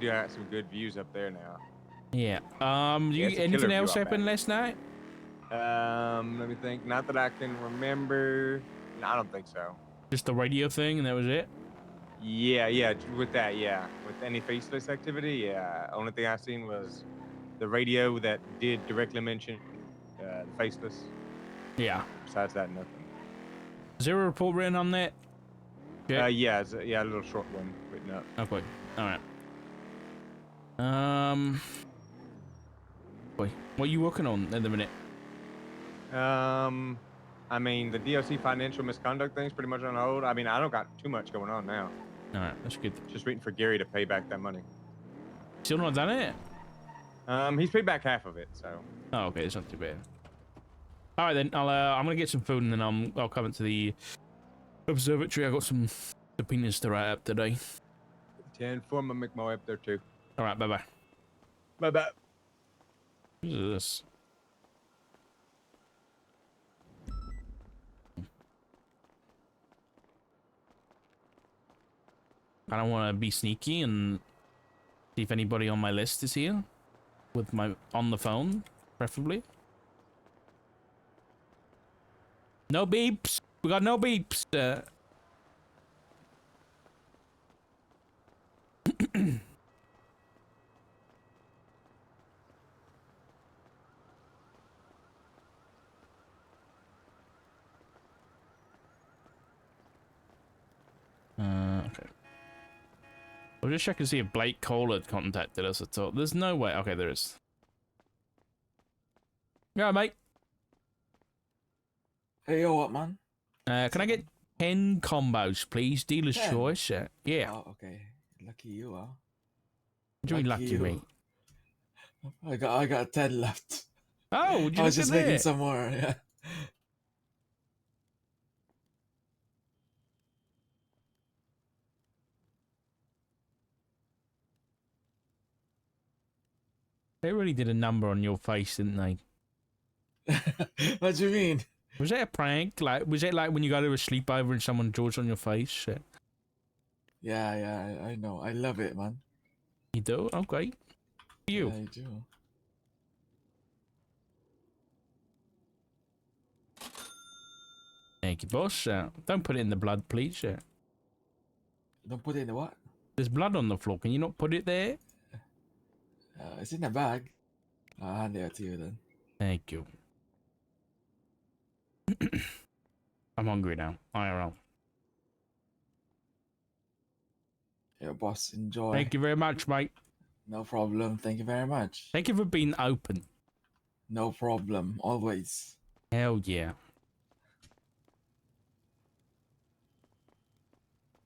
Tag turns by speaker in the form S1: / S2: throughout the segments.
S1: do have some good views up there now.
S2: Yeah.
S1: Yeah, it's a
S2: Anything
S1: killer
S2: else
S1: view out
S2: happen
S1: back.
S2: last night?
S1: Let me think. Not that I can remember. No, I don't think so.
S2: Just the radio thing, and that was it.
S1: Yeah. With that, yeah. With any faceless activity, yeah. Only thing I seen was the radio that did directly mention the faceless.
S2: Yeah.
S1: Besides that, nothing.
S2: Is there a report written on that?
S1: Yeah, it's a little short one written up.
S2: Okay. All right. Boy, what are you working on at the minute?
S1: I mean, the DLC financial misconduct thing's pretty much on hold. I mean, I don't got too much going on now.
S2: All right, that's good.
S1: Just waiting for Gary to pay back that money.
S2: Still not done it?
S1: He's paid back half of it, so.
S2: Oh, okay, it's not too bad. All right then, I'm gonna get some food and then I'll come into the observatory. I got some subpoenas to write up today.
S1: 10-4, I'm gonna make my way up there too.
S2: All right, bye bye.
S1: Bye bye.
S2: What is this? I don't want to be sneaky and see if anybody on my list is here with my on the phone, preferably. No beeps. We got no beeps. Okay. We'll just check and see if Blake Cole had contacted us at all. There's no way. Okay, there is. Yeah, mate.
S3: Hey, yo, what, man?
S2: Can I get 10 combos, please? Dealer's
S3: 10?
S2: choice. Yeah.
S3: Oh, okay. Lucky you, huh?
S2: What do you mean lucky
S3: you.
S2: me?
S3: I got 10 left.
S2: Oh, would you
S3: I was
S2: look
S3: just
S2: at
S3: making
S2: that?
S3: some more, yeah.
S2: They really did a number on your face, didn't they?
S3: What do you mean?
S2: Was that a prank? Like, was it like when you go to a sleepover and someone draws on your face? Shit.
S3: Yeah, I know. I love it, man.
S2: You do? Okay. You.
S3: Yeah, I do.
S2: Thank you, boss. Don't put it in the blood, please.
S3: Don't put it in the what?
S2: There's blood on the floor. Can you not put it there?
S3: It's in a bag. I'll hand it to you then.
S2: Thank you. I'm hungry now. IRL.
S3: Yeah, boss, enjoy.
S2: Thank you very much, mate.
S3: No problem. Thank you very much.
S2: Thank you for being open.
S3: No problem. Always.
S2: Hell yeah.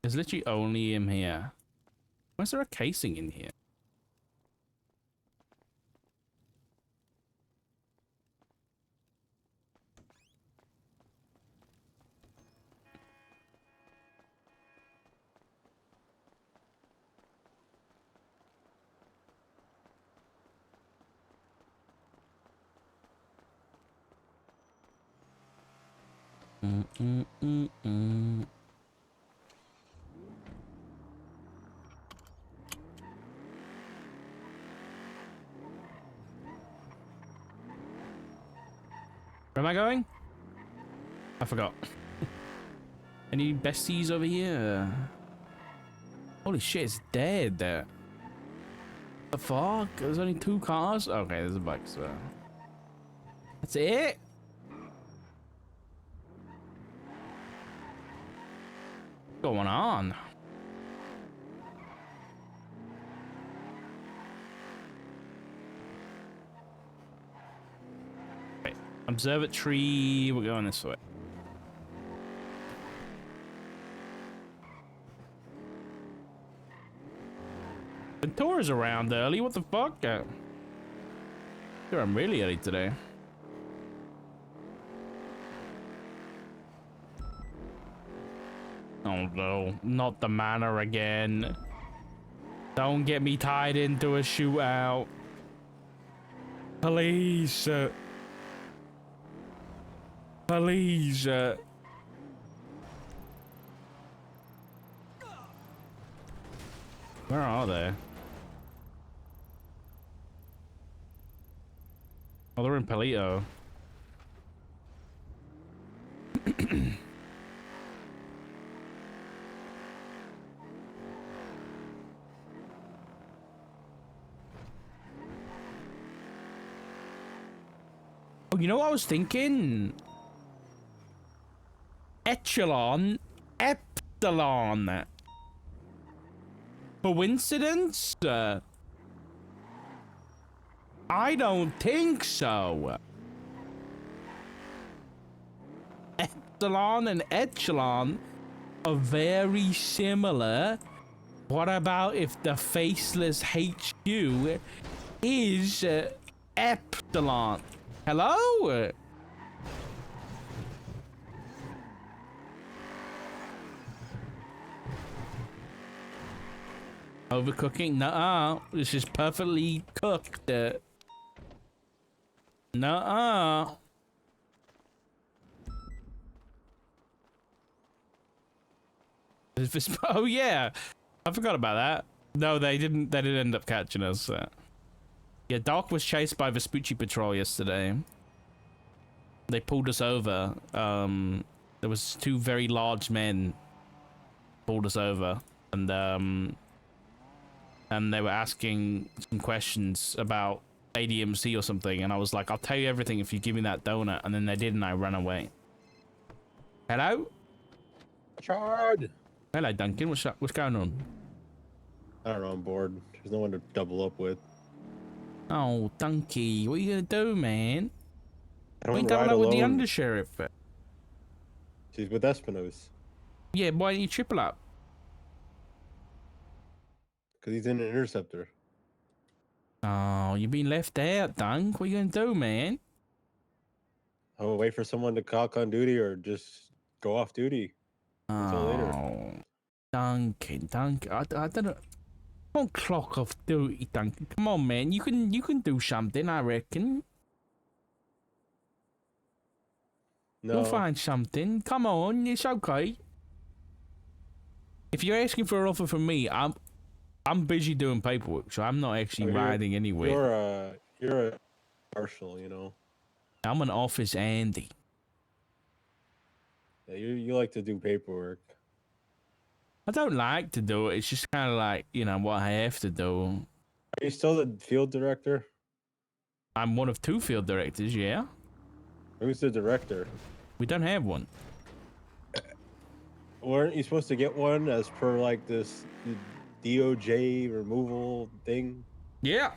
S2: There's literally only him here. Why is there a casing in here? Where am I going? I forgot. Any besties over here? Holy shit, it's dead. The fuck? There's only 2 cars? Okay, there's a bike as well. That's it? What's going on? Okay, observatory, we're going this way. Ventura's around early, what the fuck? Sure, I'm really early today. Oh no, not the manor again. Don't get me tied into a shootout. Please. Please. Where are they? Oh, they're in Palito. Oh, you know what I was thinking? Epsilon. Coincidence? I don't think so. Epsilon and echelon are very similar. What about if the faceless HQ is epsilon? Hello? Overcooking? Nuh-uh. This is perfectly cooked. Nuh-uh. Oh yeah, I forgot about that. No, they didn't end up catching us. Yeah, Doc was chased by Vespucci Patrol yesterday. They pulled us over. There was two very large men pulled us over, and they were asking some questions about ADMC or something, and I was like, I'll tell you everything if you give me that donut, and then they did, and I ran away. Hello?
S4: Chard!
S2: Hello, Duncan. What's going on?
S4: I don't know, I'm bored. There's no one to double up with.
S2: Oh, Dunky, what are you gonna do, man?
S4: I
S2: Why
S4: don't
S2: you double
S4: ride
S2: up with the
S4: alone.
S2: undersheriff?
S4: She's with Espinosa.
S2: Yeah, why don't you triple up?
S4: Because he's in an interceptor.
S2: Oh, you've been left out, Dunk. What are you gonna do, man?
S4: I'm gonna wait for someone to clock on duty or just go off duty until later.
S2: Oh, Duncan, I don't know. Don't clock off duty, Duncan. Come on, man. You can do something, I reckon.
S4: No,
S2: You'll find something. Come on, it's okay. If you're asking for an offer from me, I'm busy doing paperwork, so I'm not actually riding anywhere.
S4: You're a marshal, you know.
S2: I'm an office Andy.
S4: Yeah, you like to do paperwork.
S2: I don't like to do it. It's just kind of like, you know, what I have to do.
S4: Are you still the field director?
S2: I'm one of two field directors, yeah?
S4: Who's the director?
S2: We don't have one.
S4: Weren't you supposed to get one as per like this DOJ removal thing?
S2: Yeah.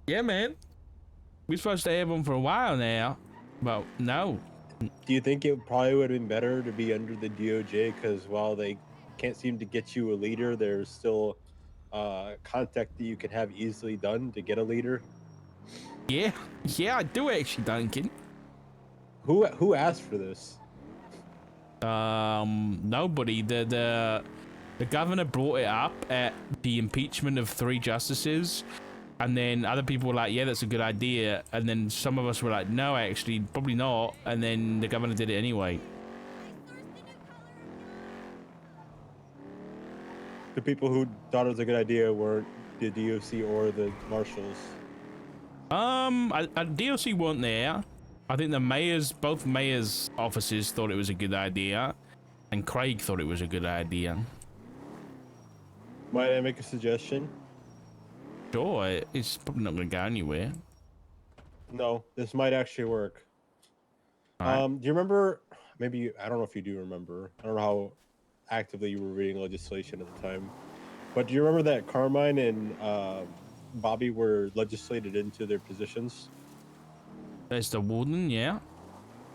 S2: Yeah, man. We're supposed to have one for a while now, but no.
S4: Do you think it probably would have been better to be under the DOJ? Because while they can't seem to get you a leader, there's still contact that you can have easily done to get a leader.
S2: Yeah. Yeah, I do actually, Duncan.
S4: Who asked for this?
S2: Nobody. The governor brought it up at the impeachment of 3 justices, and then other people were like, yeah, that's a good idea, and then some of us were like, no, actually, probably not, and then the governor did it anyway.
S4: The people who thought it was a good idea weren't the DOC or the marshals.
S2: DOC weren't there. I think both mayor's offices thought it was a good idea, and Craig thought it was a good idea.
S4: Might I make a suggestion?
S2: Sure, it's probably not going to go anywhere.
S4: No, this might actually work.
S2: Right.
S4: Do you remember? Maybe I don't know if you do remember. I don't know how actively you were reading legislation at the time, but do you remember that Carmine and Bobby were legislated into their positions?
S2: There's the warden, yeah.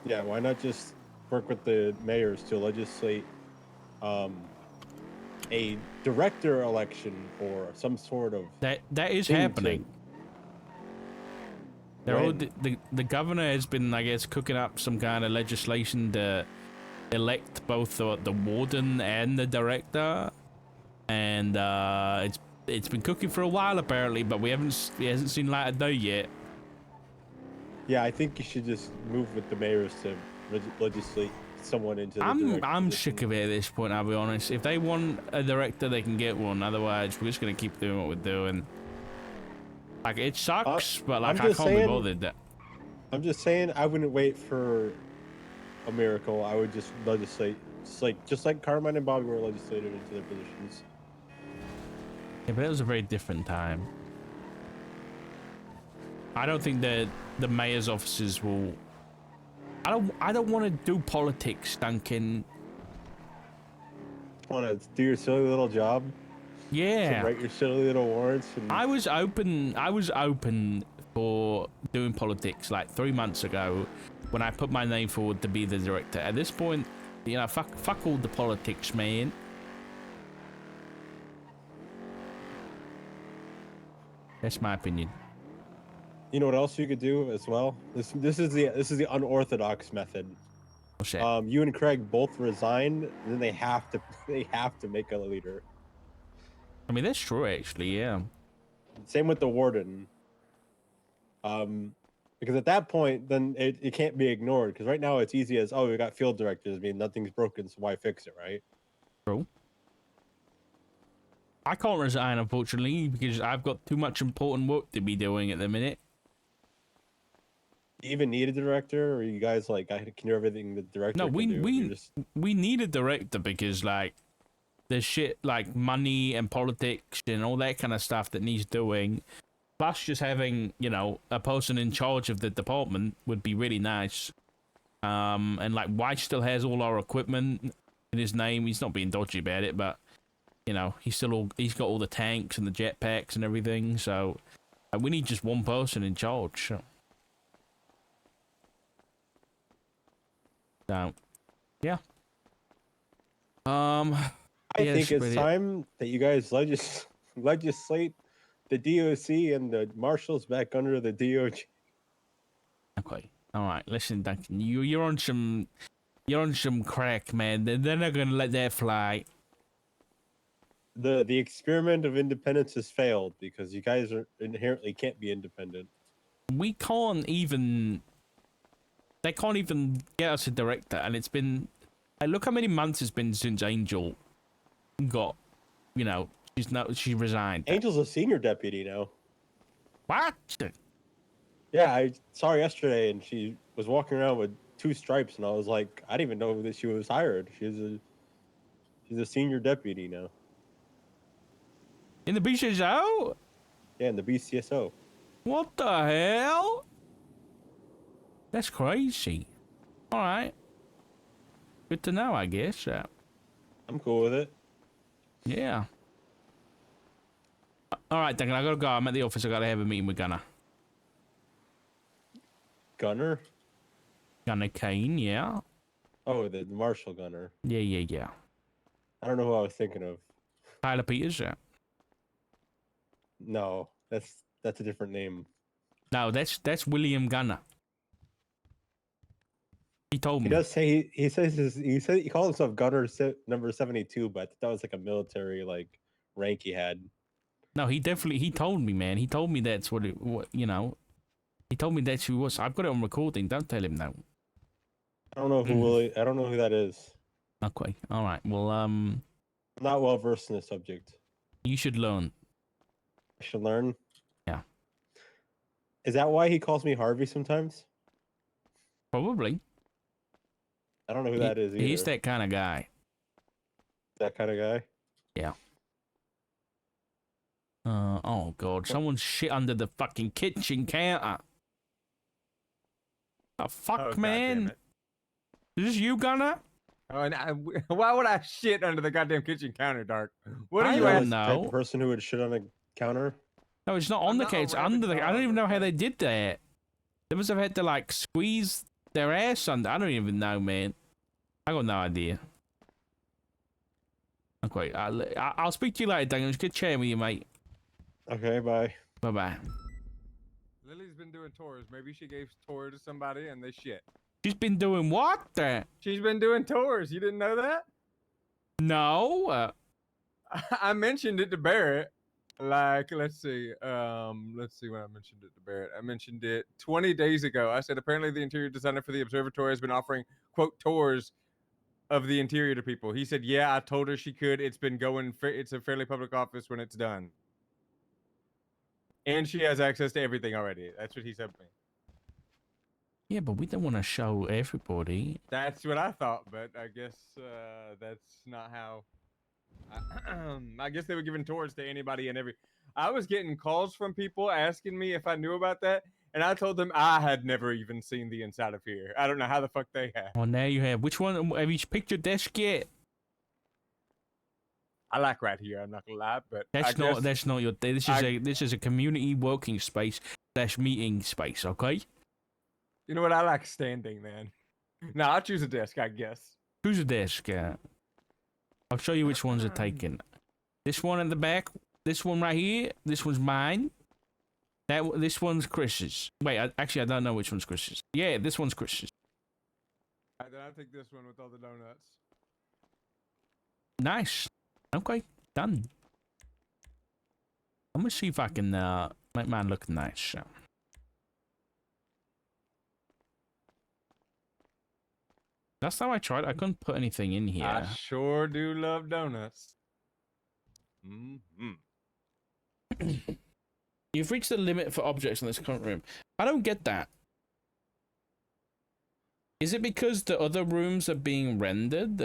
S4: Yeah, why not just work with the mayors to legislate a director election or some sort of
S2: That is
S4: thing
S2: happening. They're all,
S4: When?
S2: the governor has been, I guess, cooking up some kind of legislation to elect both the warden and the director, and it's been cooking for a while apparently, but it hasn't seen light of day yet.
S4: Yeah, I think you should just move with the mayors to legislate someone into the
S2: I'm sick of it at this point, I'll be honest. If they want a director, they can get one. Otherwise, we're just gonna keep doing what we're doing. Like, it sucks, but like,
S4: I'm
S2: I
S4: just
S2: can't be
S4: saying-
S2: bothered.
S4: I'm just saying I wouldn't wait for a miracle. I would just legislate, just like Carmine and Bobby were legislated into their positions.
S2: Yeah, but it was a very different time. I don't think that the mayor's offices will. I don't want to do politics, Duncan.
S4: Want to do your silly little job?
S2: Yeah.
S4: To write your silly little warrants. And...
S2: I was open for doing politics like 3 months ago when I put my name forward to be the director. At this point, you know, fuck all the politics, man. That's my opinion.
S4: You know what else you could do as well? This is the unorthodox method.
S2: What's that?
S4: You and Craig both resign, and then they have to make a leader.
S2: I mean, that's true, actually. Yeah.
S4: Same with the warden. Because at that point, then it can't be ignored. Because right now it's easy as, oh, we got field directors. I mean, nothing's broken, so why fix it, right?
S2: True. I can't resign, unfortunately, because I've got too much important work to be doing at the minute.
S4: Do you even need a director, or you guys like I can do everything the director?
S2: No,
S4: can do?
S2: we need a director because like there's shit like money and politics and all that kind of stuff that needs doing. Plus, just having, you know, a person in charge of the department would be really nice. And like White still has all our equipment in his name. He's not being dodgy about it, but you know, he's got all the tanks and the jetpacks and everything. So we need just one person in charge. So yeah.
S4: I think it's time that you guys legislate the DOC and the marshals back under the DOJ.
S2: Okay. All right. Listen, Duncan, you're on some crack, man. They're not gonna let that fly.
S4: The experiment of independence has failed because you guys inherently can't be independent.
S2: We can't even. They can't even get us a director, and it's been. Look how many months it's been since Angel got. You know, she resigned.
S4: Angel's a senior deputy now.
S2: What?
S4: Yeah, I saw her yesterday, and she was walking around with 2 stripes, and I was like, I didn't even know that she was hired. She's a senior deputy now.
S2: In the BCSO?
S4: Yeah, in the BCSO.
S2: What the hell? That's crazy. All right. Good to know, I guess.
S4: I'm cool with it.
S2: Yeah. All right, Duncan, I gotta go. I'm at the office. I gotta have a meeting with Gunner.
S4: Gunner?
S2: Gunner Kane, yeah.
S4: Oh, the Marshall Gunner.
S2: Yeah.
S4: I don't know who I was thinking of.
S2: Tyler Peters, yeah.
S4: No, that's a different name.
S2: No, that's William Gunner. He told me.
S4: He does say he called himself Gunner number 72, but that was like a military like rank he had.
S2: No, he told me, man. He told me that's what you know. He told me that's who it was. I've got it on recording. Don't tell him that.
S4: I don't know who I don't know who that is.
S2: Okay. All right. Well,
S4: I'm not well versed in the subject.
S2: You should learn.
S4: I should learn.
S2: Yeah.
S4: Is that why he calls me Harvey sometimes?
S2: Probably.
S4: I don't know who that is either.
S2: He's that kind of guy.
S4: That kind of guy?
S2: Yeah. Oh god, someone shit under the fucking kitchen counter. Oh fuck, man. Is this you, Gunner?
S1: Oh, and why would I shit under the goddamn kitchen counter, Dark? What are
S2: I
S1: you
S2: don't
S1: asking?
S2: know.
S4: The type of person who would shit on a counter?
S2: No, it's not on the counter. It's under the. I don't even know how they did that. They must have had to like squeeze their ass under. I don't even know, man. I got no idea. Okay, I'll speak to you later, Duncan. It's good chatting with you, mate.
S4: Okay, bye.
S2: Bye-bye.
S1: Lily's been doing tours. Maybe she gave tour to somebody and they shit.
S2: She's been doing what?
S1: She's been doing tours. You didn't know that?
S2: No.
S1: I mentioned it to Barrett. Like, let's see when I mentioned it to Barrett. I mentioned it 20 days ago. I said, apparently the interior designer for the observatory has been offering, quote, tours of the interior to people. He said, yeah, I told her she could. It's been going, it's a fairly public office when it's done. And she has access to everything already. That's what he said to me.
S2: Yeah, but we don't want to show everybody.
S1: That's what I thought, but I guess that's not how. I guess they were giving tours to anybody and every. I was getting calls from people asking me if I knew about that, and I told them I had never even seen the inside of here. I don't know how the fuck they had.
S2: Oh, now you have. Which one have you picked your desk yet?
S1: I like right here. I'm not gonna lie, but
S2: That's not. That's not your. This is a community working space / meeting space. Okay.
S1: You know what? I like standing, man. No, I'll choose a desk, I guess.
S2: Choose a desk. I'll show you which ones are taken. This one in the back. This one right here. This one's mine. This one's Chris's. Wait, actually, I don't know which one's Chris's. Yeah, this one's Chris's.
S1: Alright, then I'll take this one with all the donuts.
S2: Nice. Okay, done. I'm gonna see if I can make mine look nice. Last time I tried, I couldn't put anything in here.
S1: I sure do love donuts. Mm-hmm.
S2: You've reached the limit for objects in this current room. I don't get that. Is it because the other rooms are being rendered?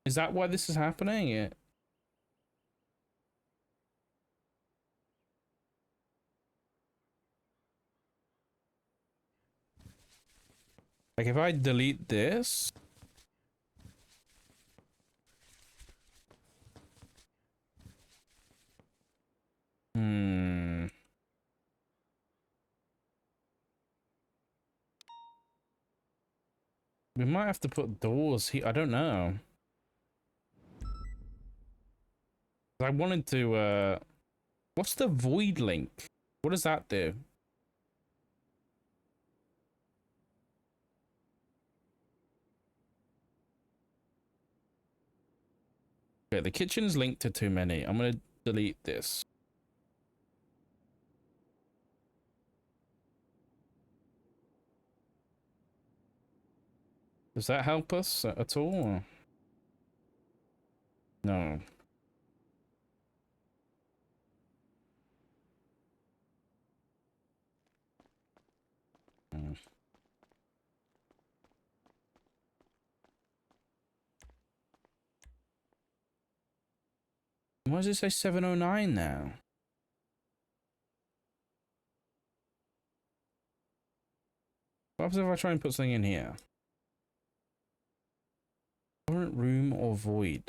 S2: Is that why this is happening? Yeah. Like if I delete this. We might have to put doors here. I don't know. I wanted to, what's the void link? What does that do? Okay, the kitchen's linked to too many. I'm gonna delete this. Does that help us at all? No. Why does it say 709 now? What happens if I try and put something in here? Current room or void?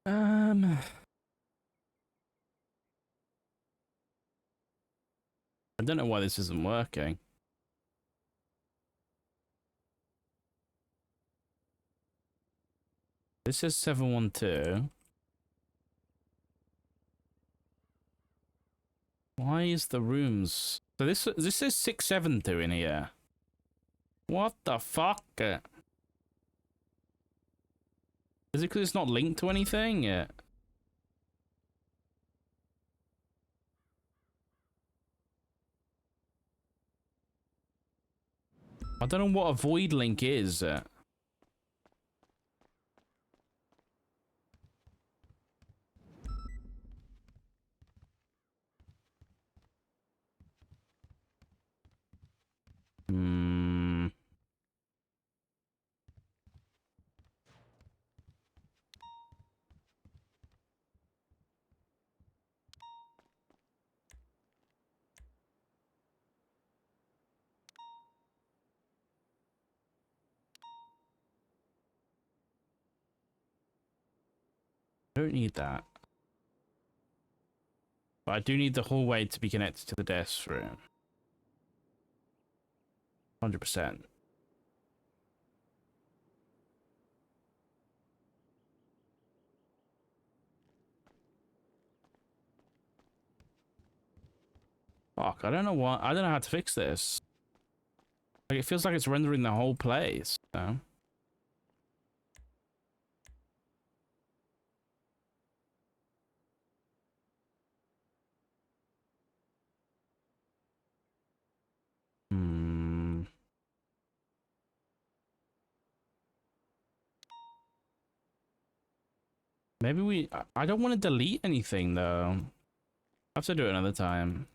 S2: I don't know why this isn't working. This says 712. Why is the rooms... So this says 672 in here. What the fuck? Is it because it's not linked to anything? I don't know what a void link is. I don't need that. But I do need the hallway to be connected to the desk room. 100%. Fuck, I don't know what. I don't know how to fix this. Like, it feels like it's rendering the whole place. So. Maybe we... I don't want to delete anything, though. I have to do it another time.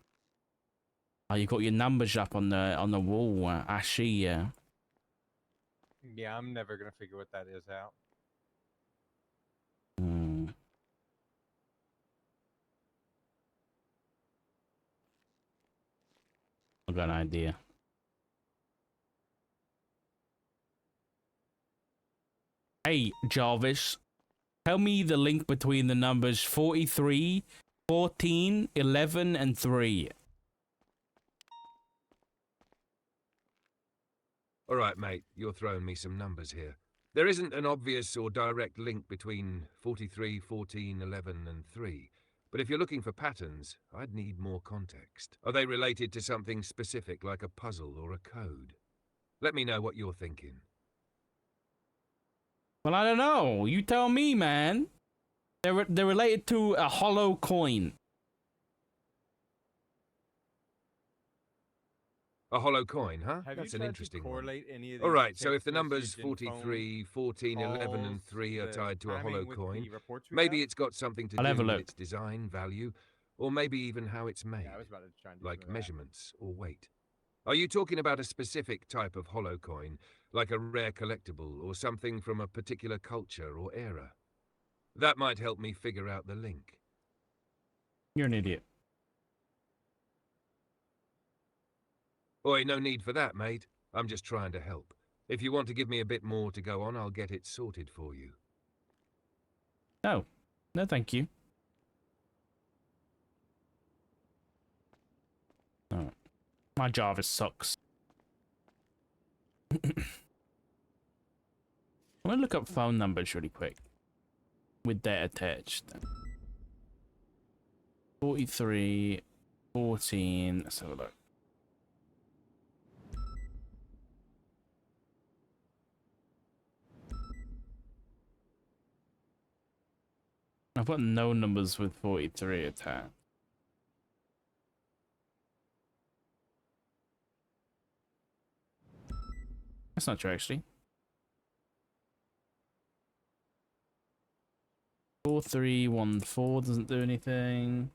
S2: Oh, you got your numbers up on the wall. I see, yeah.
S1: Yeah, I'm never gonna figure what that is out.
S2: Hmm. I've got an idea. Hey, Jarvis. Tell me the link between the numbers 43, 14, 11, and 3.
S5: All right, mate, you're throwing me some numbers here. There isn't an obvious or direct link between 43, 14, 11, and 3. But if you're looking for patterns, I'd need more context. Are they related to something specific, like a puzzle or a code? Let me know what you're thinking.
S2: Well, I don't know. You tell me, man. They're related to a hollow coin.
S5: A hollow coin, huh?
S1: Have
S5: That's
S1: you
S5: an
S1: tried
S5: interesting
S1: to
S5: one.
S1: correlate any of these
S5: All right, so if
S1: text
S5: the numbers
S1: message and phone
S5: 43, 14, 11, and
S1: calls,
S5: 3 are
S1: the
S5: tied to a hollow
S1: timing with
S5: coin,
S1: the reports we
S5: maybe
S1: have?
S5: it's got something to
S2: I'll have a
S5: do with
S2: look.
S5: its design, value, or maybe even how it's made,
S1: Yeah, I was about to try and do some
S5: like
S1: of that.
S5: measurements or weight. Are you talking about a specific type of hollow coin, like a rare collectible, or something from a particular culture or era? That might help me figure out the link.
S2: You're an idiot.
S5: Oi, no need for that, mate. I'm just trying to help. If you want to give me a bit more to go on, I'll get it sorted for you.
S2: No. No, thank you. Oh. My Jarvis sucks. I'm gonna look up phone numbers really quick. With that attached. 43, 14. Let's have a look. I've got no numbers with 43 attached. That's not true, actually. 4314 doesn't do anything.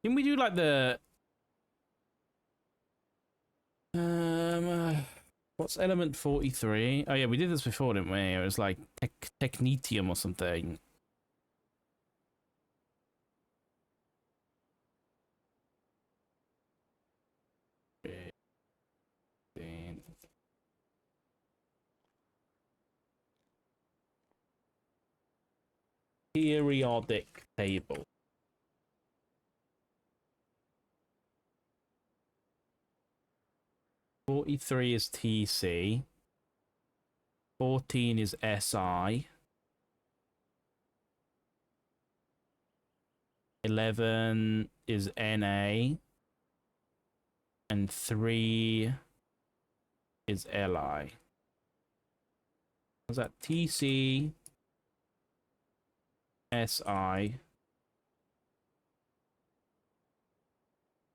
S2: Can we do like the what's element 43? Oh yeah, we did this before, didn't we? It was like technetium or something. Periodic table. .43 is TC. 14 is SI. 11 is NA. And 3 is LI. Was that TC, SI,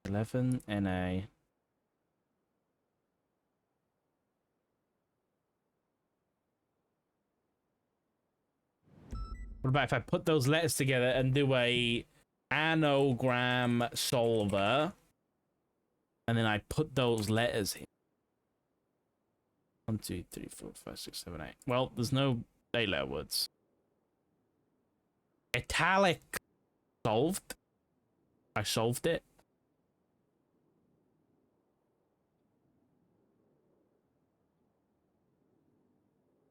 S2: 11 NA. What about if I put those letters together and do a anagram solver, and then I put those letters in? 1, 2, 3, 4, 5, 6, 7, 8. Well, there's no 8-letter words. Italic solved. I solved it.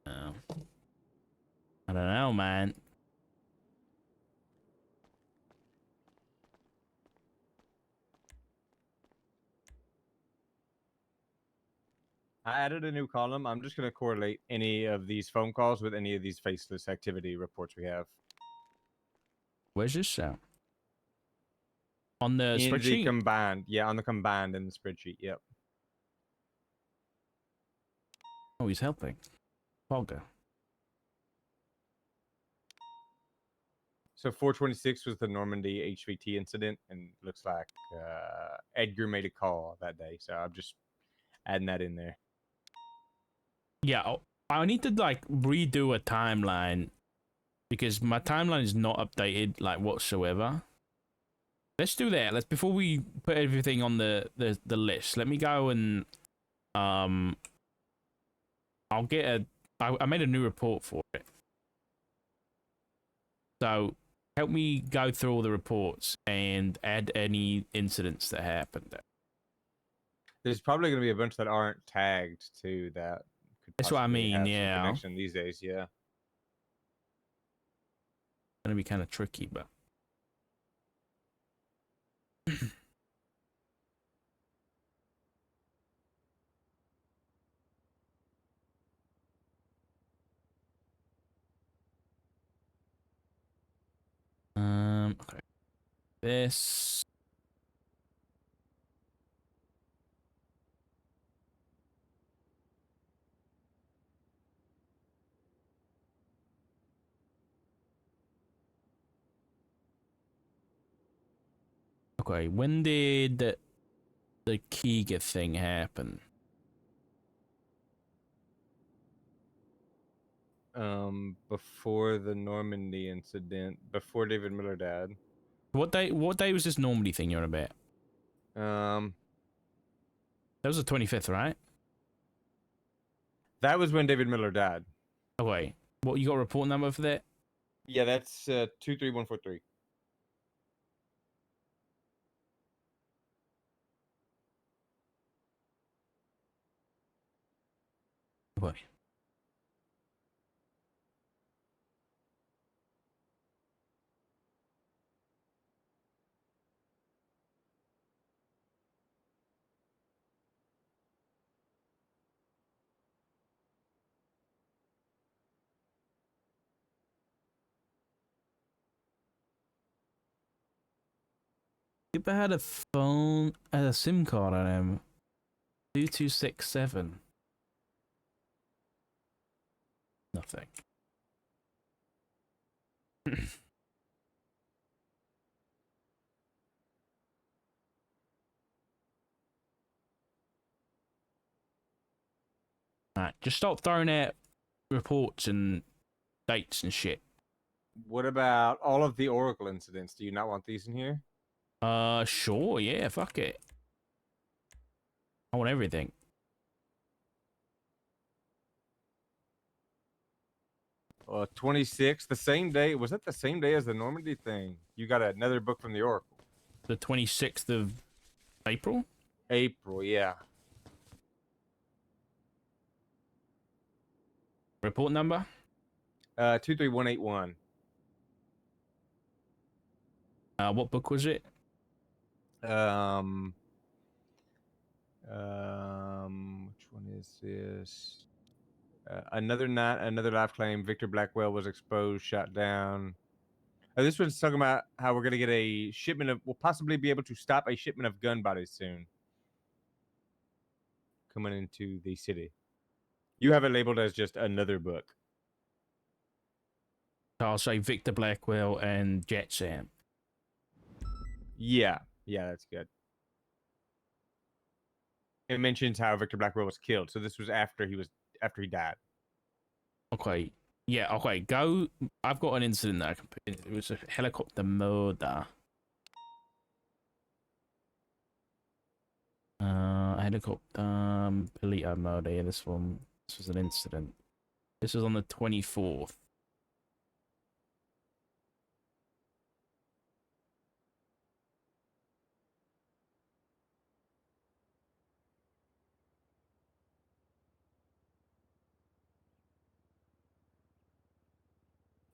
S2: Oh. I don't know, man.
S1: I added a new column. I'm just going to correlate any of these phone calls with any of these faceless activity reports we have.
S2: Where's this at? On the
S1: In the
S2: spreadsheet?
S1: combined. Yeah, on the combined in the spreadsheet. Yep.
S2: Oh, he's helping. Fogger.
S1: So 426 was the Normandy HVT incident, and looks like Edgar made a call that day. So I'm just adding that in there.
S2: Yeah, I need to like redo a timeline because my timeline is not updated like whatsoever. Let's do that. Let's before we put everything on the list. Let me go and I'll get a. I made a new report for it. So help me go through all the reports and add any incidents that happened.
S1: There's probably going to be a bunch that aren't tagged too. That could
S2: That's what I
S1: possibly
S2: mean,
S1: have
S2: yeah.
S1: some connection these days. Yeah.
S2: Gonna be kind of tricky, but okay. This okay. When did the Kiga thing happen?
S1: Before the Normandy incident, before David Miller died.
S2: What day? What day was this Normandy thing you're on about? That was the 25th, right?
S1: That was when David Miller died.
S2: Oh wait, what you got a report number for that?
S1: Yeah, that's 23143.
S2: Wait. If I had a phone, a SIM card on him, 2267. Nothing. Alright, just stop throwing out reports and dates and shit.
S1: What about all of the Oracle incidents? Do you not want these in here?
S2: Sure, yeah, fuck it. I want everything.
S1: 26, the same day. Was that the same day as the Normandy thing? You got another book from the Oracle.
S2: The 26th of April?
S1: April, yeah.
S2: Report number?
S1: 23181.
S2: What book was it?
S1: Which one is this? Another night, another life claim. Victor Blackwell was exposed, shot down. This one's talking about how we're gonna get a shipment of. We'll possibly be able to stop a shipment of gun bodies soon, coming into the city. You have it labeled as just another book.
S2: I'll say Victor Blackwell and Jet Sam.
S1: Yeah, that's good. It mentions how Victor Blackwell was killed, so this was after he died.
S2: Okay. Yeah, okay, go. I've got an incident that I can put in. It was a helicopter murder. Helicopter Polito murder. Yeah, this was an incident. This was on the 24th.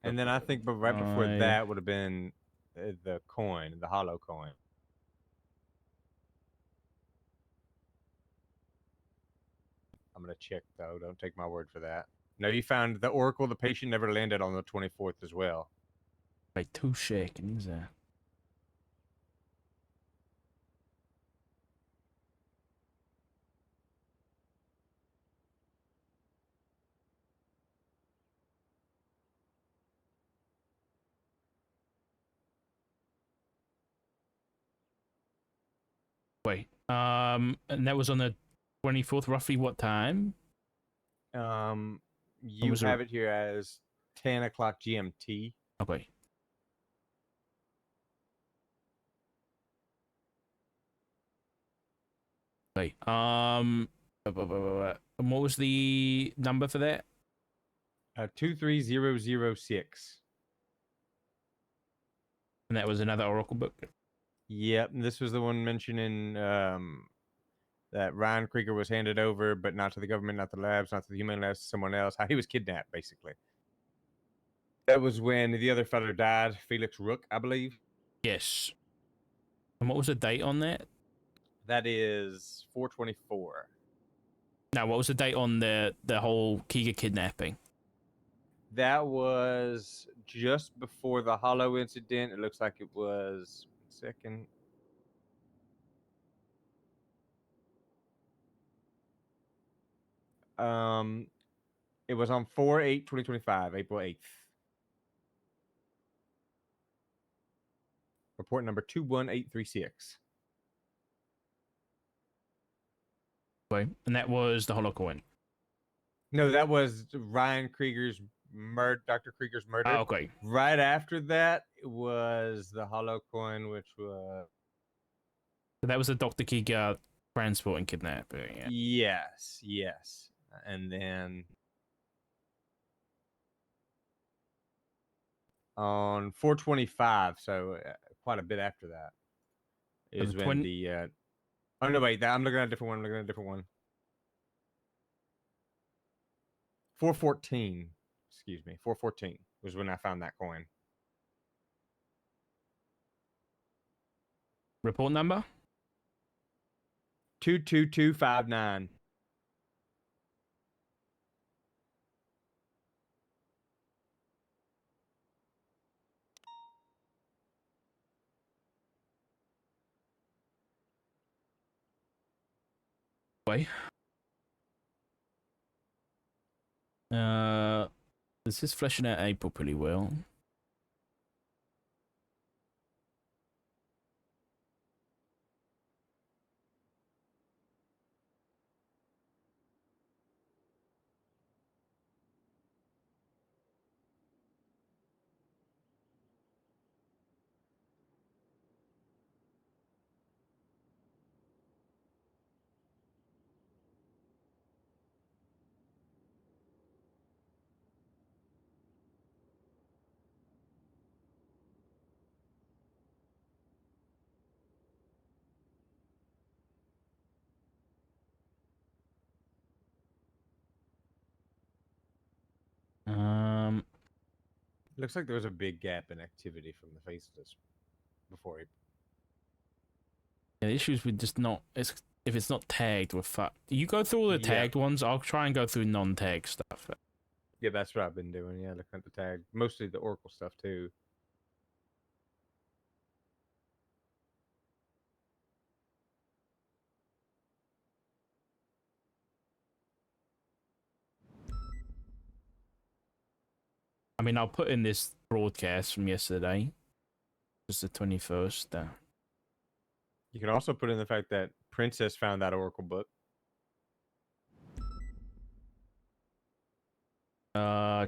S1: And then I think, but right before that would have been the coin, the hollow coin. I'm gonna check though. Don't take my word for that. No, you found the Oracle. The patient never landed on the 24th as well.
S2: Wait, 2 seconds. Wait, and that was on the 24th. Roughly what time?
S1: You
S2: was
S1: have it here as 10 o'clock GMT.
S2: Okay. Okay. And what was the number for that?
S1: 23006.
S2: And that was another Oracle book.
S1: Yep, and this was the one mentioning that Ryan Krieger was handed over, but not to the government, not to the labs, not to the human labs, to someone else. How he was kidnapped, basically. That was when the other fellow died, Felix Rook, I believe.
S2: Yes. And what was the date on that?
S1: That is 424.
S2: No, what was the date on the whole Kiga kidnapping?
S1: That was just before the Hollow incident. It looks like it was second. It was on 4/8/2025, April 8th. Report number 21836.
S2: Okay. And that was the Holocoin.
S1: No, that was Ryan Krieger's Dr. Krieger's murder.
S2: Oh, okay.
S1: Right after that was the Hollow Coin, which was
S2: So that was the Dr. Kiga transport and kidnapping. Yeah.
S1: yes. And then on 425, so quite a bit after that, is when the oh no, wait, I'm looking at a different one. 414, excuse me, 414 was when I found that coin.
S2: Report number?
S1: 22259.
S2: Okay. This is fleshing out April pretty well.
S1: Looks like there was a big gap in activity from the face of this before he.
S2: Yeah, the issues with just not if it's not tagged, we're fucked. You go through all the tagged ones. I'll try and go through non-tagged stuff.
S1: Yeah, that's what I've been doing. Yeah, looking at the tag, mostly the Oracle stuff too.
S2: I mean, I'll put in this broadcast from yesterday, just the 21st.
S1: You can also put in the fact that Princess found that Oracle book.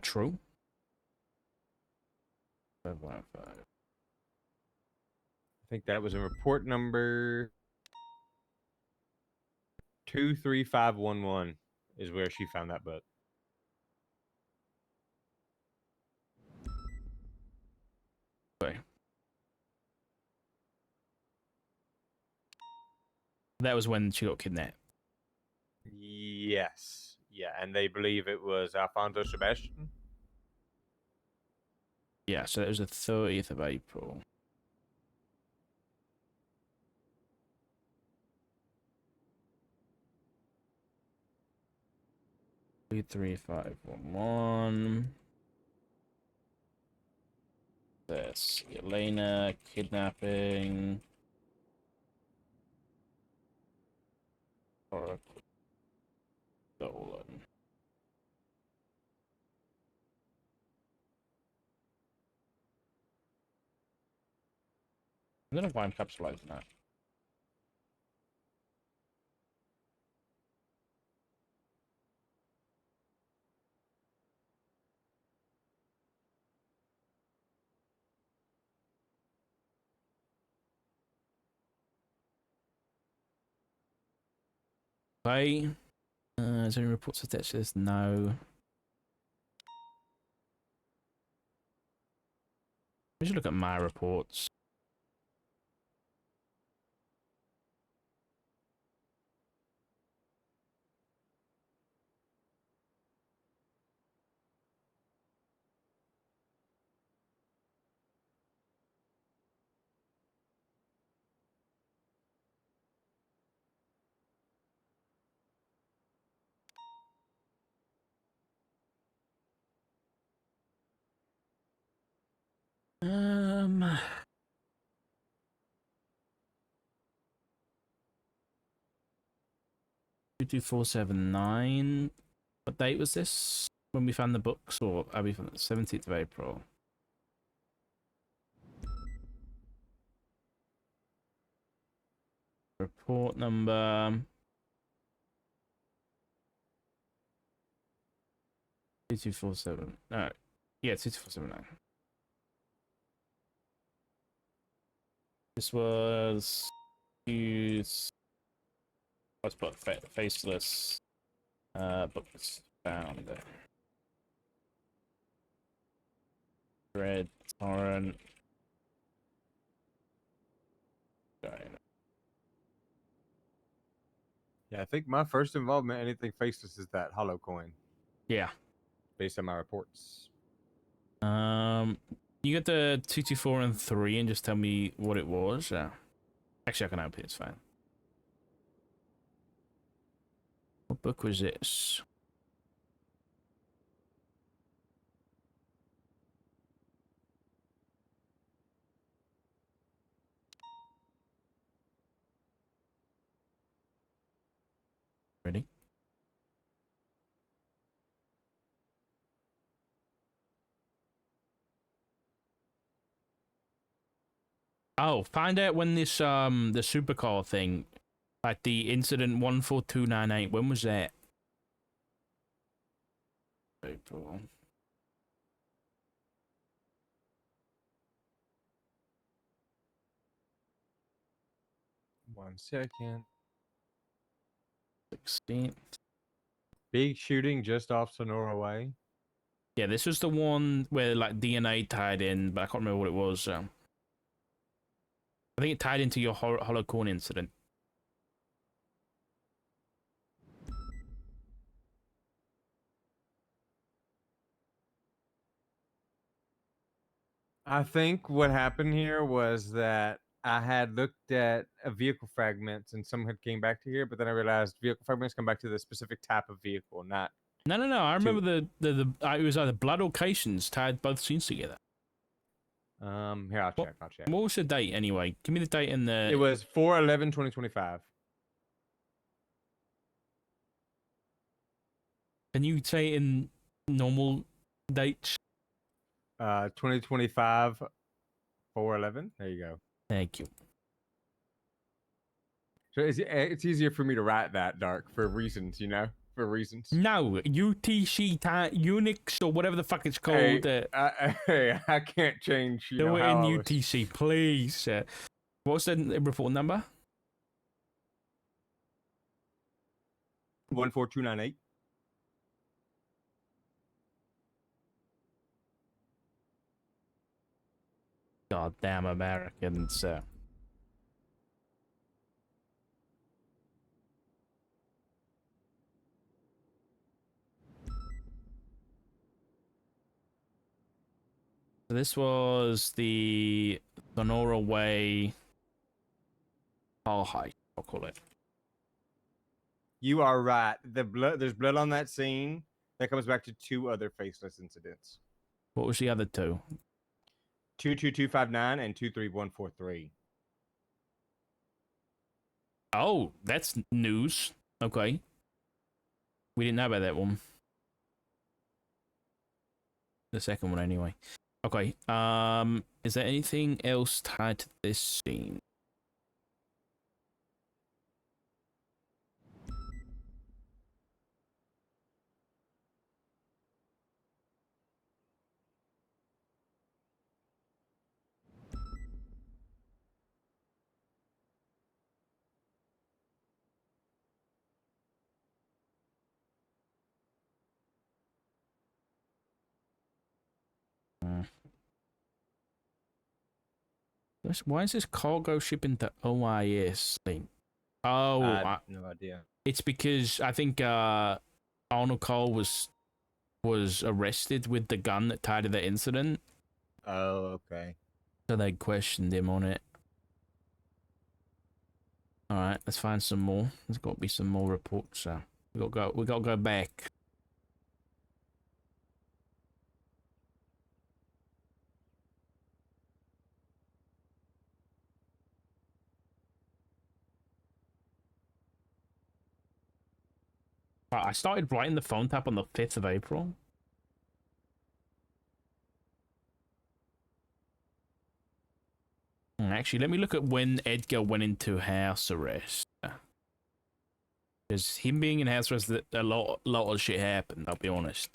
S2: True. 515.
S1: I think that was in report number 23511 is where she found that book.
S2: Okay. That was when she got kidnapped.
S1: Yes. Yeah, and they believe it was Alfonso Sebastian.
S2: Yeah, so that was the 30th of April. Two, 3, 5, 1, 1. That's Elena kidnapping. Or stolen. I don't know why I'm capsulizing that. Okay. Is there any reports of death to this? No. We should look at my reports. Um, 22479. What date was this? When we found the books, or are we from the 17th of April? Report number 2247. No, yeah, 2249. This was used. Let's put faceless. Books found. Red torrent. Sorry.
S1: Yeah, I think my first involvement in anything faceless is that hollow coin,
S2: Yeah.
S1: based on my reports.
S2: You get the 224 and 3 and just tell me what it was. Actually, I can open it. It's fine. What book was this? Ready? Oh, find out when this the supercar thing, like the incident 14298. When was that? April.
S1: One second.
S2: 16th.
S1: Big shooting just off Sonora Way.
S2: Yeah, this was the one where like DNA tied in, but I can't remember what it was. I think it tied into your hollow corn incident.
S1: I think what happened here was that I had looked at a vehicle fragments and some had came back to here, but then I realized vehicle fragments come back to the specific type of vehicle, not.
S2: No. I remember the it was either blood or cations tied both scenes together.
S1: Here I'll check.
S2: What was the date anyway? Give me the date and the.
S1: It was 4/11/2025.
S2: Can you say it in normal dates?
S1: 2025 4/11. There you go.
S2: Thank you.
S1: So it's easier for me to write that, Dark, for reasons, for reasons.
S2: No, UTC Unix or whatever the fuck it's called.
S1: I can't change.
S2: Do it in UTC, please. What's the report number?
S1: 14298.
S2: Goddamn Americans. So this was the Sonora Way car heist, I'll call it.
S1: You are right. There's blood on that scene. That comes back to two other faceless incidents.
S2: What was the other two?
S1: 22259 and 23143.
S2: Oh, that's news. Okay. We didn't know about that one. The second one anyway. Okay. Is there anything else tied to this scene? Why is this cargo shipping to OIS thing? Oh,
S1: I have no idea.
S2: it's because I think Arnold Cole was arrested with the gun that tied to the incident.
S1: Oh, okay.
S2: So they questioned him on it. All right, let's find some more. There's got to be some more reports. So we got to go back. I started writing the phone tap on the 5th of April. Actually, let me look at when Edgar went into house arrest. Because him being in house arrest, a lot of shit happened, I'll be honest.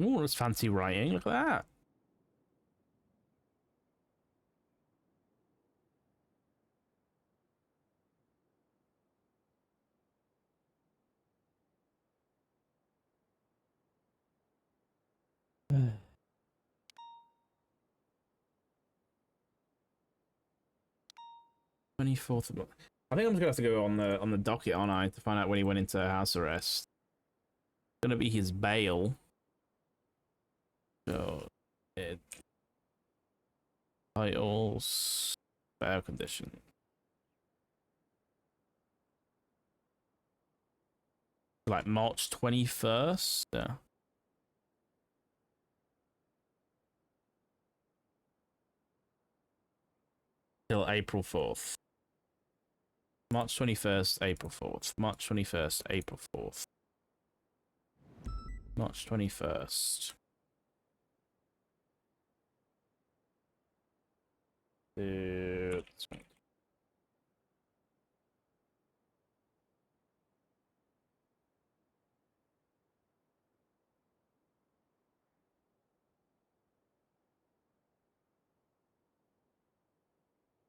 S2: Oh, that's fancy writing. Look at that. Uh. 24th of... I think I'm just gonna have to go on the docket, aren't I, to find out when he went into house arrest. It's gonna be his bail. So, titles, bail condition. Like March 21st. Till April 4th. March 21st, April 4th. March 21st, April 4th. March 21st.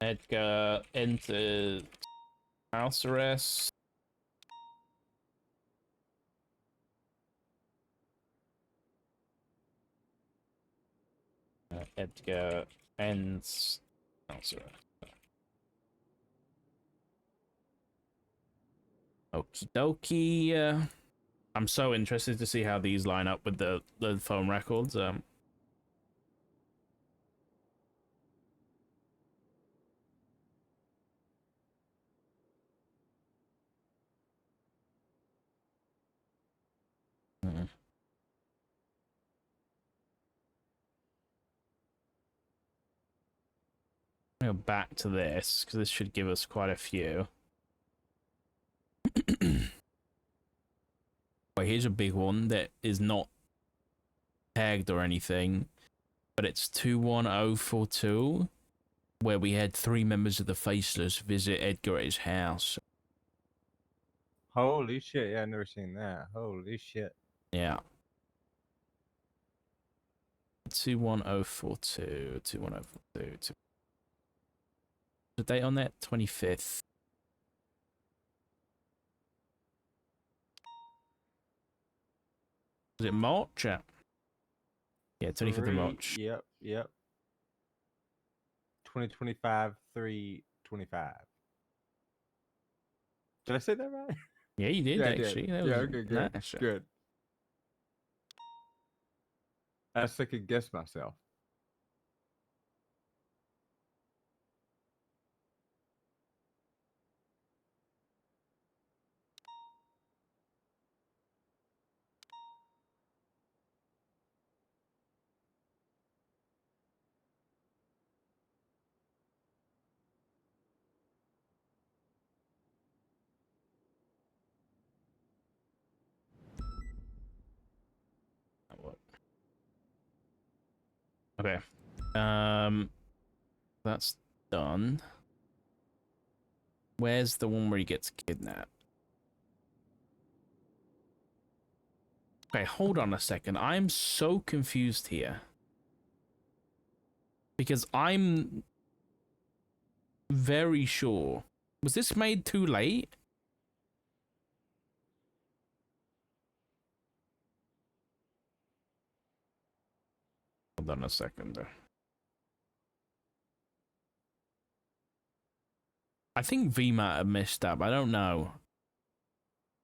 S2: Edgar entered house arrest. Edgar ends house arrest. Okie dokie. I'm so interested to see how these line up with the phone records. Go back to this because this should give us quite a few. Well, here's a big one that is not tagged or anything, but it's 21042, where we had 3 members of the Faceless visit Edgar at his house.
S1: Holy shit! Yeah, I've never seen that. Holy shit!
S2: Yeah. 21042, 21042. The date on that? 25th. Was it March? Yeah, 25th of March.
S1: Yep. 2025, 3/25. Did I say that right?
S2: Yeah, you did,
S1: Yeah, I
S2: actually.
S1: did.
S2: That
S1: Yeah,
S2: was
S1: okay, good.
S2: nice.
S1: Good. I could guess myself.
S2: Okay. That's done. Where's the one where he gets kidnapped? Okay, hold on a second. I'm so confused here. Because I'm very sure. Was this made too late? Hold on a second. I think V might have messed up. I don't know.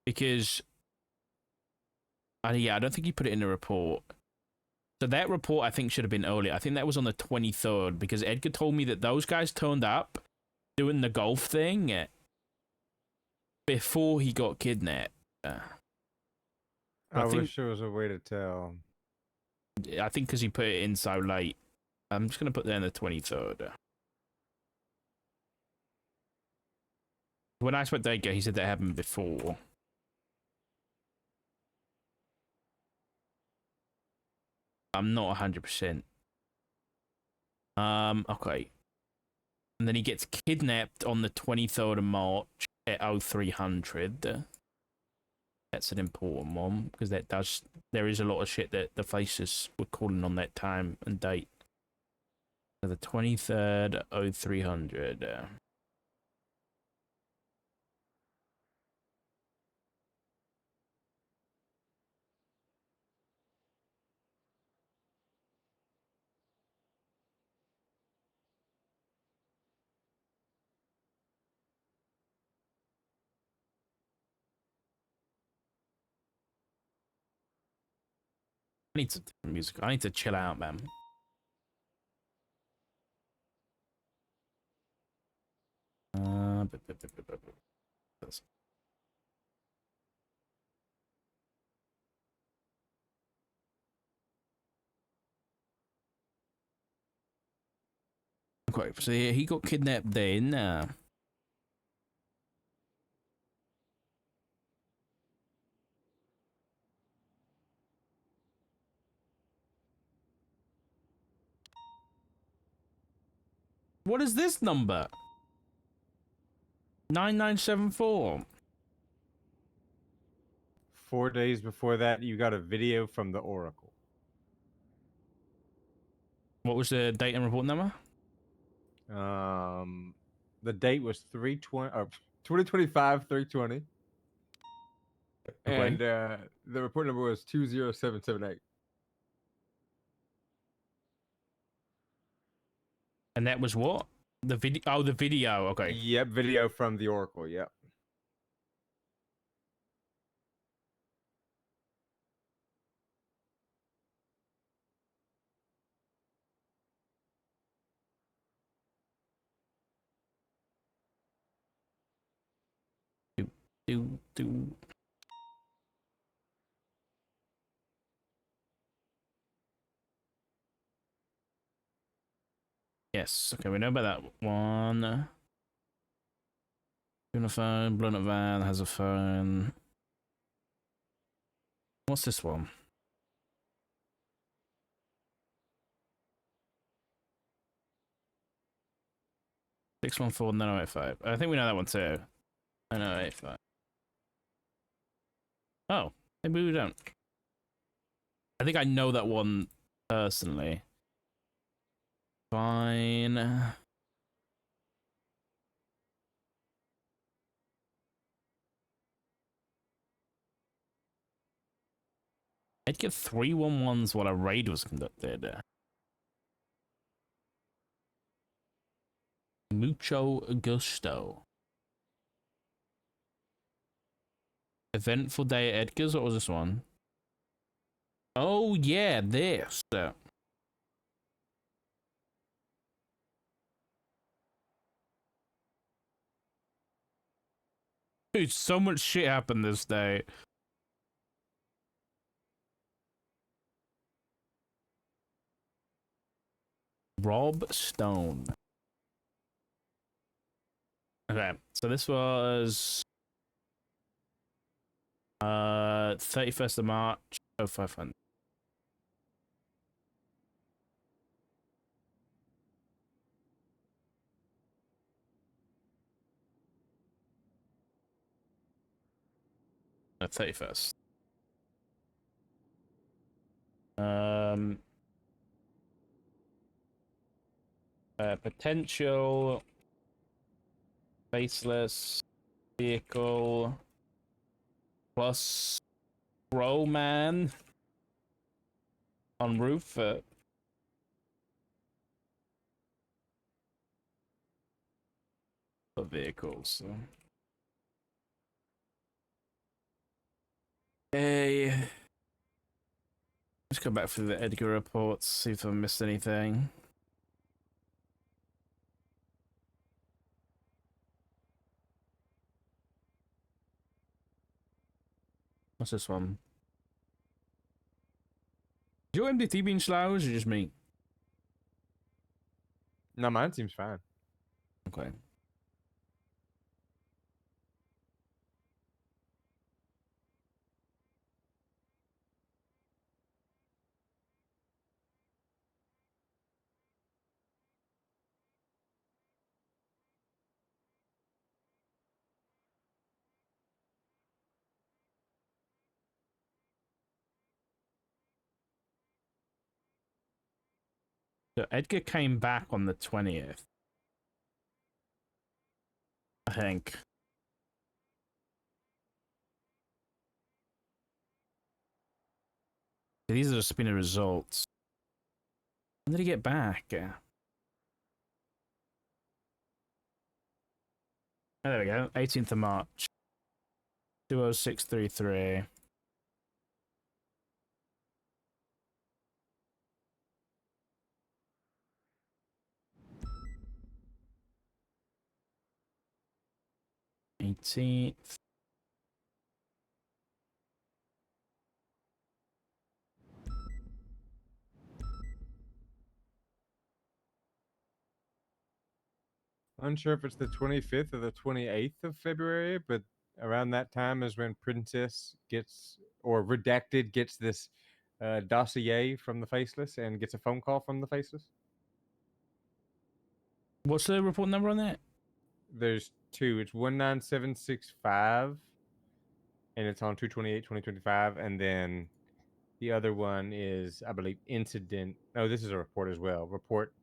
S2: Because... yeah, I don't think he put it in the report. So that report, I think, should have been earlier. I think that was on the 23rd, because Edgar told me that those guys turned up doing the golf thing before he got kidnapped.
S1: I
S2: think,
S1: wish there was a way to tell.
S2: I think because he put it in so late. I'm just going to put that in the 23rd. When I spoke to Edgar, he said that happened before. I'm not 100%. Okay. And then he gets kidnapped on the 23rd of March at 0300. That's an important one, because there is a lot of shit that the faces were calling on that time and date. So the 23rd, 0300. I need some music. I need to chill out, man. Okay, so he got kidnapped then. What is this number? 9974.
S1: 4 days before that, you got a video from the Oracle.
S2: What was the date and report number?
S1: The date was 2025 320.
S2: Okay.
S1: And the report number was 20778.
S2: And that was what? The video? Oh, the video. Okay.
S1: Yep, video from the Oracle. Yep.
S2: Do. Yes. Okay, we know about that one. Doing a phone, blown up van, has a phone. What's this one? 614 985. I think we know that one too. 985. Oh, maybe we don't. I think I know that one personally. Fine. I'd get 311s while a raid was conducted. Mucho gusto. Eventful day at Edgar's. What was this one? Oh yeah, this. Dude, so much shit happened this day. Rob Stone. Okay, so this was 31st of March, 0500. 31st. Um, potential faceless vehicle plus Scroll Man on roof for vehicles. So. Hey, let's go back through the Edgar reports, see if I missed anything. What's this one? Is your MDT being slow, or is it just me?
S1: No, mine seems fine.
S2: Okay. So Edgar came back on the 20th. I think. These are the spinner results. When did he get back? Oh, there we go. 18th of March. 20633. '18th.
S1: Unsure if it's the 25th or the 28th of February, but around that time is when Princess gets, or Redacted gets this dossier from the Faceless and gets a phone call from the Faceless.
S2: What's the report number on that?
S1: There's two. It's 19765, and it's on 2/28/2025, and then the other one is, I believe, incident. No, this is a report as well. Report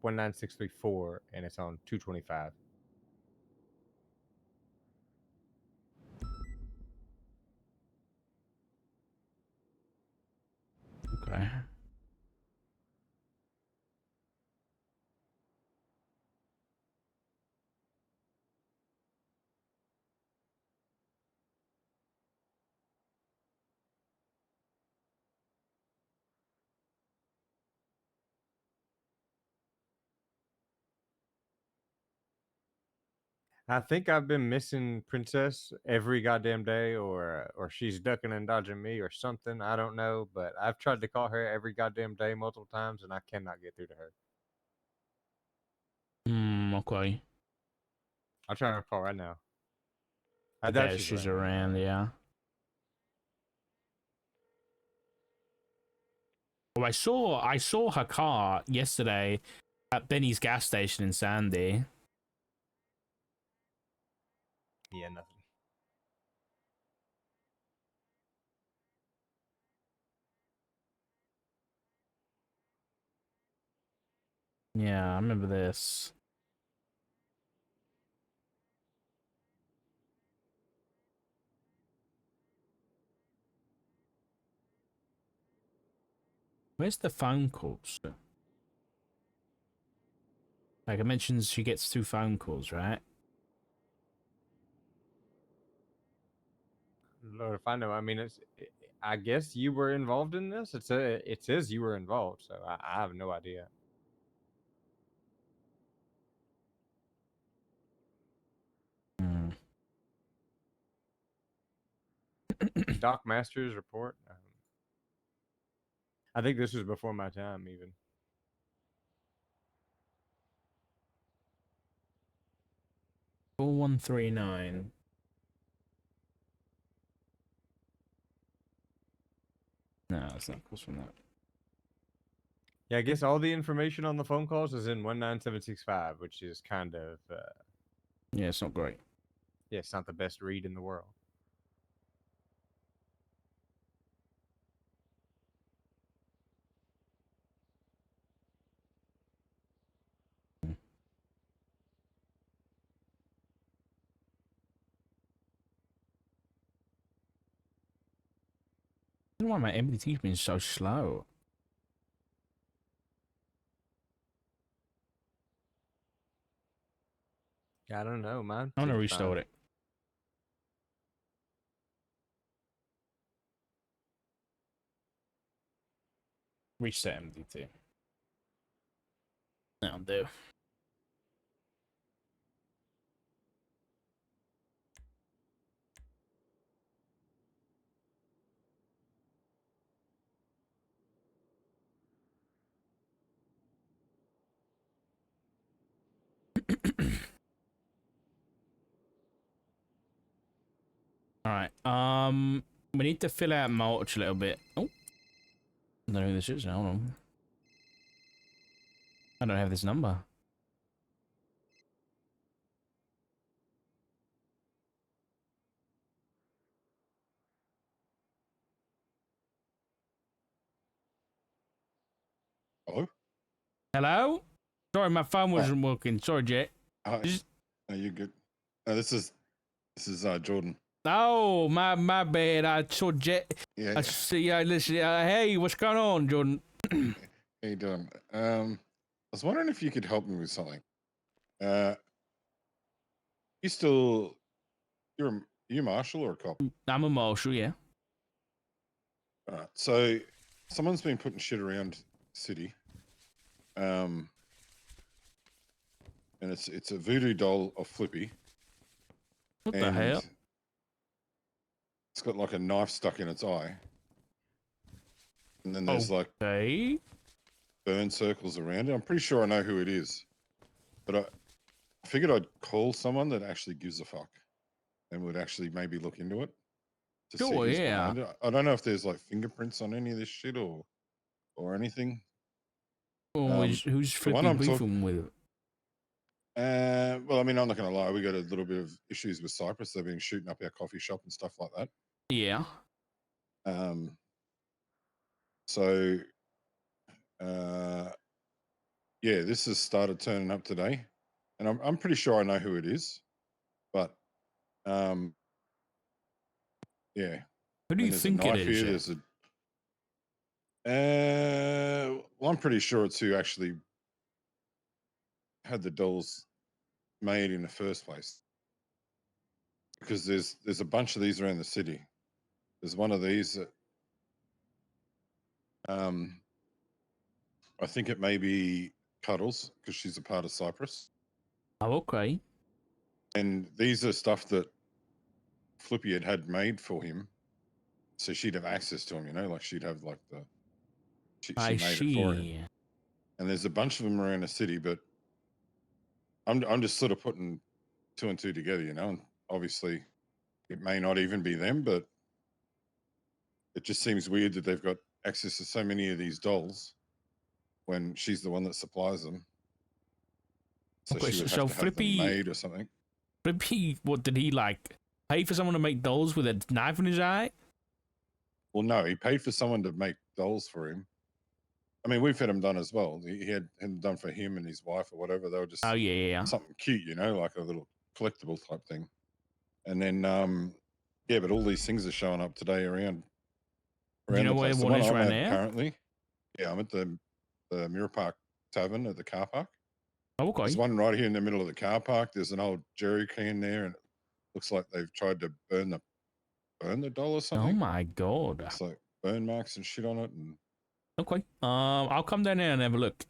S1: 19634, and it's on 2/25.
S2: Okay.
S1: I think I've been missing Princess every goddamn day, or she's ducking and dodging me, or something. I don't know, but I've tried to call her every goddamn day multiple times, and I cannot get through to her.
S2: Okay.
S1: I'll try her call right now. I doubt
S2: Yeah, she's around,
S1: right now.
S2: yeah. Oh, I saw her car yesterday at Benny's gas station in Sandy.
S1: Yeah, nothing.
S2: Yeah, I remember this. Where's the phone calls? Like it mentions she gets 2 phone calls, right?
S1: Lord, if I know. I mean, I guess you were involved in this. It says you were involved, so I have no idea.
S2: Hmm.
S1: Doc Masters report. I think this was before my time, even.
S2: Four 4139. No, it's not calls from that.
S1: Yeah, I guess all the information on the phone calls is in 19765, which is kind of
S2: Yeah, it's not great.
S1: yeah, it's not the best read in the world.
S2: why my MDT's been so slow.
S1: I don't know, man.
S2: I'm gonna restart it. Reset MDT. That'll do. All right. We need to fill out mulch a little bit. Oh, I don't know who this is. Hold on. I don't have this number.
S4: Hello?
S2: Hello? Sorry, my phone wasn't working. Sorry, Jet.
S6: Hi.
S2: Just-
S6: Are you good? This is Jordan.
S2: Oh, my bad. I saw Jet.
S6: Yeah.
S2: I see. Listen. Hey, what's going on, Jordan?
S6: How you doing? I was wondering if you could help me with something. You marshal or a cop?
S2: I'm a marshal. Yeah.
S6: All right. So someone's been putting shit around the city. And it's a voodoo doll of Flippy.
S2: What the hell?
S6: It's got like a knife stuck in its eye. And then there's like
S2: Hey.
S6: burn circles around it. I'm pretty sure I know who it is. But I figured I'd call someone that actually gives a fuck and would actually maybe look into it. To see
S2: Sure,
S6: who's
S2: yeah.
S6: behind it. I don't know if there's like fingerprints on any of this shit or anything.
S2: Oh, who's
S6: the one
S2: Flippy
S6: I'm
S2: beefing with?
S6: Well, I mean, I'm not going to lie. We got a little bit of issues with Cyprus. They've been shooting up our coffee shop and stuff like that.
S2: Yeah.
S6: So, yeah, this has started turning up today, and I'm pretty sure I know who it is, but yeah.
S2: Who do you think it is?
S6: There's well, I'm pretty sure it's who actually had the dolls made in the first place, because there's a bunch of these around the city. There's one of these that I think it may be Cuddles, because she's a part of Cyprus.
S2: Oh, okay.
S6: And these are stuff that Flippy had made for him, so she'd have access to him. You know, like she'd have like she made it for him. And there's a bunch of them around the city, but I'm just sort of putting two and two together. You know, and obviously it may not even be them, but it just seems weird that they've got access to so many of these dolls when she's the one that supplies them. So
S2: Okay,
S6: she would
S2: so
S6: have to have them made or something.
S2: Flippy, what did he like? Pay for someone to make dolls with a knife in his eye?
S6: Well, no, he paid for someone to make dolls for him. I mean, we've had them done as well. He had them done for him and his wife or whatever. They were just something cute, you know, like a little collectible type thing. And then, yeah, but all these things are showing up today around.
S2: Do you know where one is right now?
S6: Currently, yeah, I'm at the Mirror Park Tavern at the car park.
S2: Oh, okay.
S6: There's one right here in the middle of the car park. There's an old jerry can there, and it looks like they've tried to burn the doll or something.
S2: Oh my god!
S6: It's like burn marks and shit on it. And
S2: okay, I'll come down there and have a look.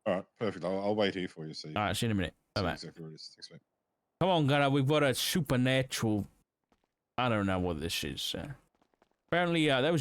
S6: all right, perfect. I'll wait here for you. See.
S2: All right, see you in a minute. Bye bye.
S6: Exactly what it is. Thanks, mate.
S2: Come on, Gunnar. We've got a supernatural. I don't know what this is. Apparently, that was